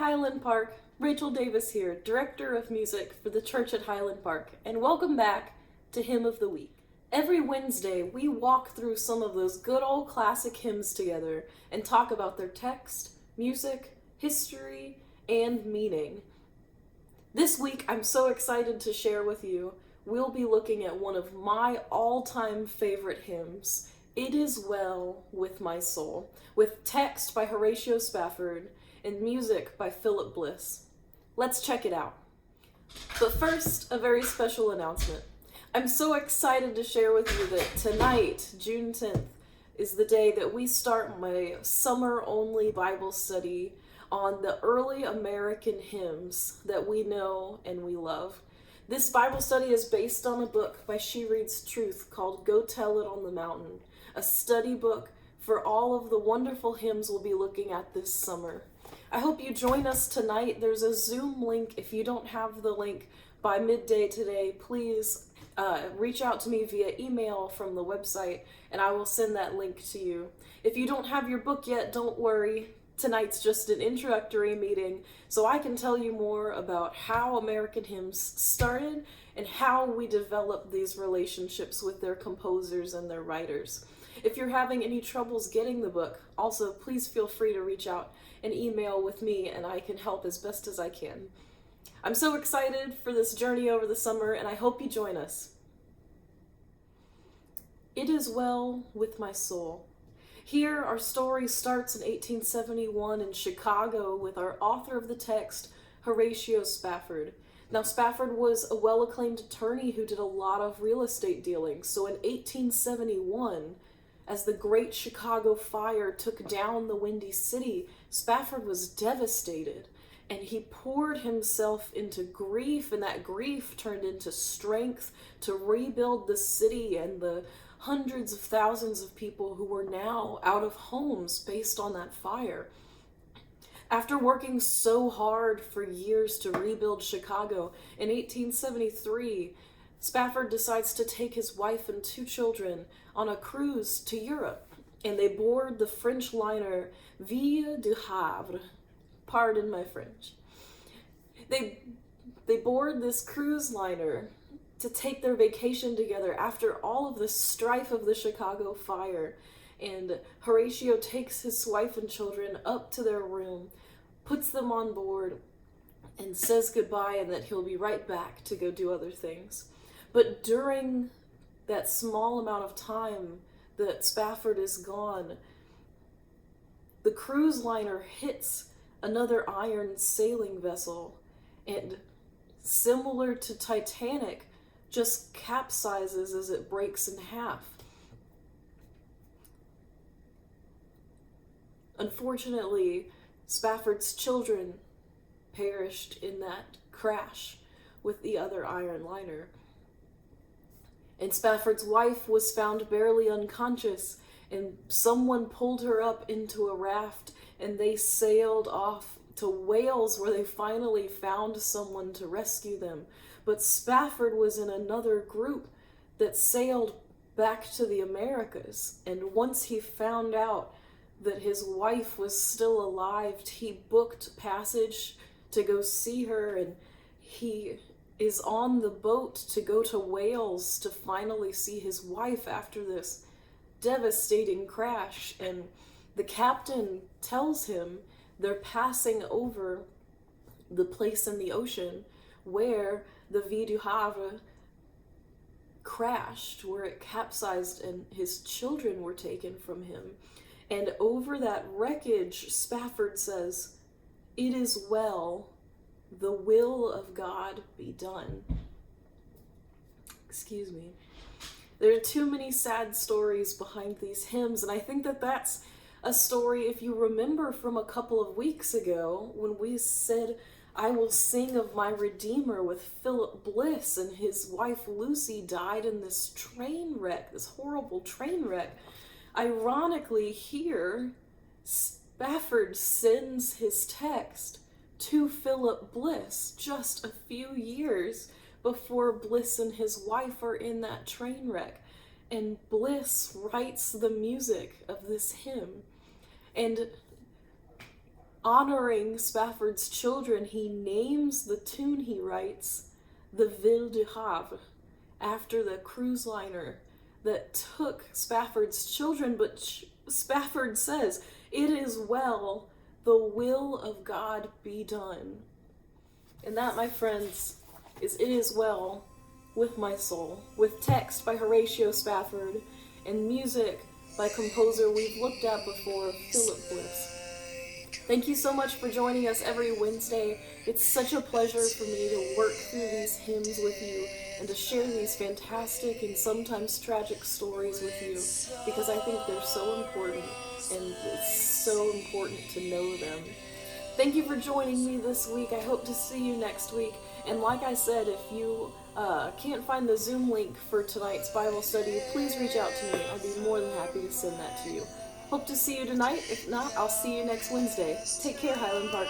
Highland Park. Rachel Davis here, Director of Music for the Church at Highland Park, and welcome back to Hymn of the Week. Every Wednesday, we walk through some of those good old classic hymns together and talk about their text, music, history, and meaning. This week, I'm so excited to share with you, we'll be looking at one of my all-time favorite hymns, It Is Well With My Soul, with text by Horacio Spafford and music by Phillip Bliss. Let's check it out. But first, a very special announcement. I'm so excited to share with you that tonight, June 10th, is the day that we start my summer-only Bible study on the early American hymns that we know and we love. This Bible study is based on a book by She Reads Truth called Go Tell It on the Mountain, a study book for all of the wonderful hymns we'll be looking at this summer. I hope you join us tonight. There's a Zoom link. If you don't have the link by midday today, please reach out to me via email from the website and I will send that link to you. If you don't have your book yet, don't worry. Tonight's just an introductory meeting so I can tell you more about how American hymns started and how we develop these relationships with their composers and their writers. If you're having any troubles getting the book, also please feel free to reach out and email with me and I can help as best as I can. I'm so excited for this journey over the summer and I hope you join us. It is well with my soul. Here, our story starts in 1871 in Chicago with our author of the text, Horacio Spafford. Now, Spafford was a well-acclaimed attorney who did a lot of real estate dealings. So in 1871, as the Great Chicago Fire took down the Windy City, Spafford was devastated, and he poured himself into grief, and that grief turned into strength to rebuild the city and the hundreds of thousands of people who were now out of homes based on that fire. After working so hard for years to rebuild Chicago, in 1873, Spafford decides to take his wife and 2 children on a cruise to Europe, and they board the French liner Ville du Havre. Pardon my French. They board this cruise liner to take their vacation together after all of the strife of the Chicago fire. And Horatio takes his wife and children up to their room, puts them on board, and says goodbye and that he'll be right back to go do other things. But during that small amount of time that Spafford is gone, the cruise liner hits another iron sailing vessel and, similar to Titanic, just capsizes as it breaks in half. Unfortunately, Spafford's children perished in that crash with the other iron liner. And Spafford's wife was found barely unconscious, and someone pulled her up into a raft, and they sailed off to Wales where they finally found someone to rescue them. But Spafford was in another group that sailed back to the Americas, and once he found out that his wife was still alive, he booked passage to go see her, and he is on the boat to go to Wales to finally see his wife after this devastating crash. And the captain tells him they're passing over the place in the ocean where the Ville du Havre crashed, where it capsized and his children were taken from him. And over that wreckage, Spafford says, "It is well, the will of God be done." Excuse me. There are too many sad stories behind these hymns, and I think that that's a story, if you remember from a couple of weeks ago, when we said, "I will sing of my Redeemer" with Phillip Bliss, and his wife Lucy died in this train wreck, this horrible train wreck. Ironically, here, Spafford sends his text to Phillip Bliss just a few years before Bliss and his wife are in that train wreck. And Bliss writes the music of this hymn. And honoring Spafford's children, he names the tune he writes the Ville du Havre, after the cruise liner that took Spafford's children. But Spafford says, "It is well, the will of God be done." And that, my friends, is "It Is Well with My Soul," with text by Horacio Spafford and music by composer we've looked at before, Phillip Bliss. Thank you so much for joining us every Wednesday. It's such a pleasure for me to work through these hymns with you and to share these fantastic and sometimes tragic stories with you, because I think they're so important, and it's so important to know them. Thank you for joining me this week. I hope to see you next week. And like I said, if you can't find the Zoom link for tonight's Bible study, please reach out to me. I'd be more than happy to send that to you. Hope to see you tonight. If not, I'll see you next Wednesday. Take care, Highland Park.